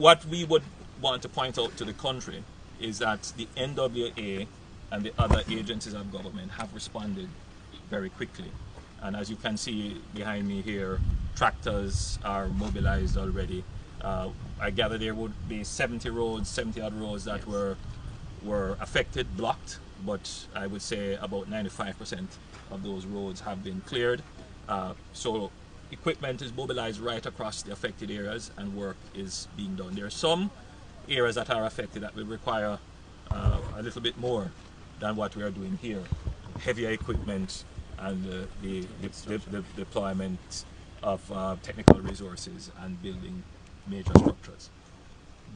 What we would want to point out to the country is that the NWA and the other agencies of government have responded very quickly. And as you can see behind me here, tractors are mobilized already. I gather there would be 70 odd roads that were affected, blocked, but I would say about 95% of those roads have been cleared. So equipment is mobilized right across the affected areas and work is being done. There are some areas that are affected that will require a little bit more than what we are doing here. Heavier equipment and the deployment of technical resources and building major structures.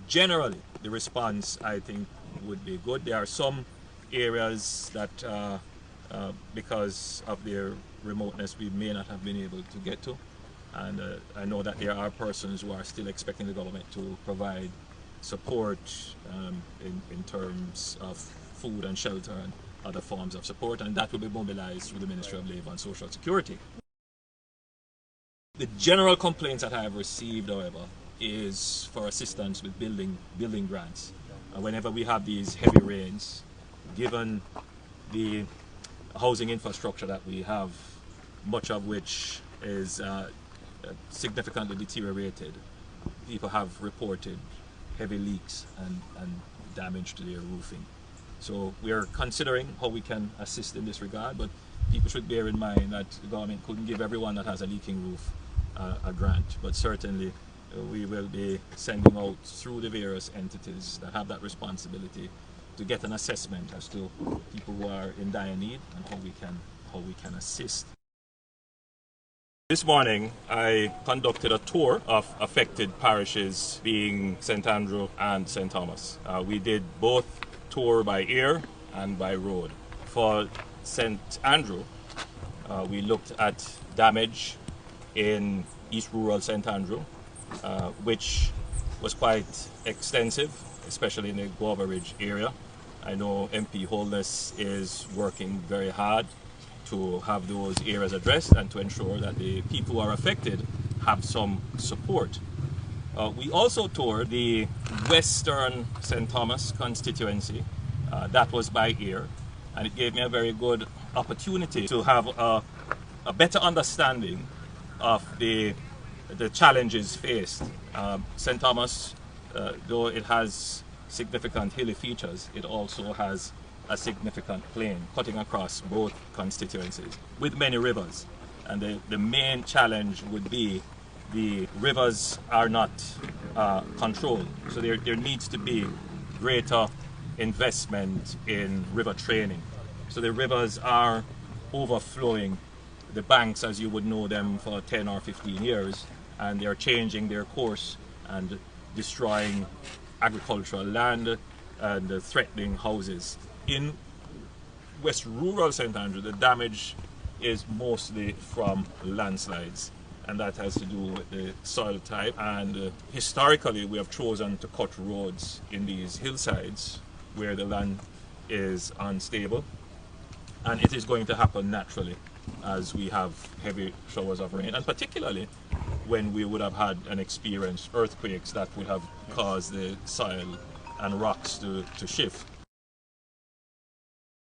Generally, the response, I think, would be good. There are some areas that, because of their remoteness, we may not have been able to get to. And I know that there are persons who are still expecting the government to provide support in terms of food and shelter and other forms of support, and that will be mobilized through the Ministry of Labour and Social Security. The general complaints that I have received, however, is for assistance with building grants. Whenever we have these heavy rains, given the housing infrastructure that we have, much of which is significantly deteriorated, people have reported heavy leaks and damage to their roofing. So we are considering how we can assist in this regard, but people should bear in mind that the government couldn't give everyone that has a leaking roof a grant, but certainly we will be sending out through the various entities that have that responsibility to get an assessment as to people who are in dire need and how we can assist. This morning I conducted a tour of affected parishes, being St. Andrew and St. Thomas. We did both tour by air and by road. For St. Andrew, we looked at damage in East Rural St. Andrew, which was quite extensive, especially in the Guava Ridge area. I know MP Holness is working very hard to have those areas addressed and to ensure that the people who are affected have some support. We also toured the Western St. Thomas constituency. That was by ear, and it gave me a very good opportunity to have a better understanding of the challenges faced. St. Thomas, though it has significant hilly features, it also has a significant plain cutting across both constituencies with many rivers. And the main challenge would be the rivers are not controlled. So there needs to be greater investment in river training. So the rivers are overflowing the banks as you would know them for 10 or 15 years, and they're changing their course and destroying agricultural land and threatening houses. In West Rural St. Andrew, the damage is mostly from landslides, and that has to do with the soil type. And historically, we have chosen to cut roads in these hillsides where the land is unstable, and it is going to happen naturally as we have heavy showers of rain, and particularly when we would have had an experienced earthquakes that would have caused the soil and rocks to shift.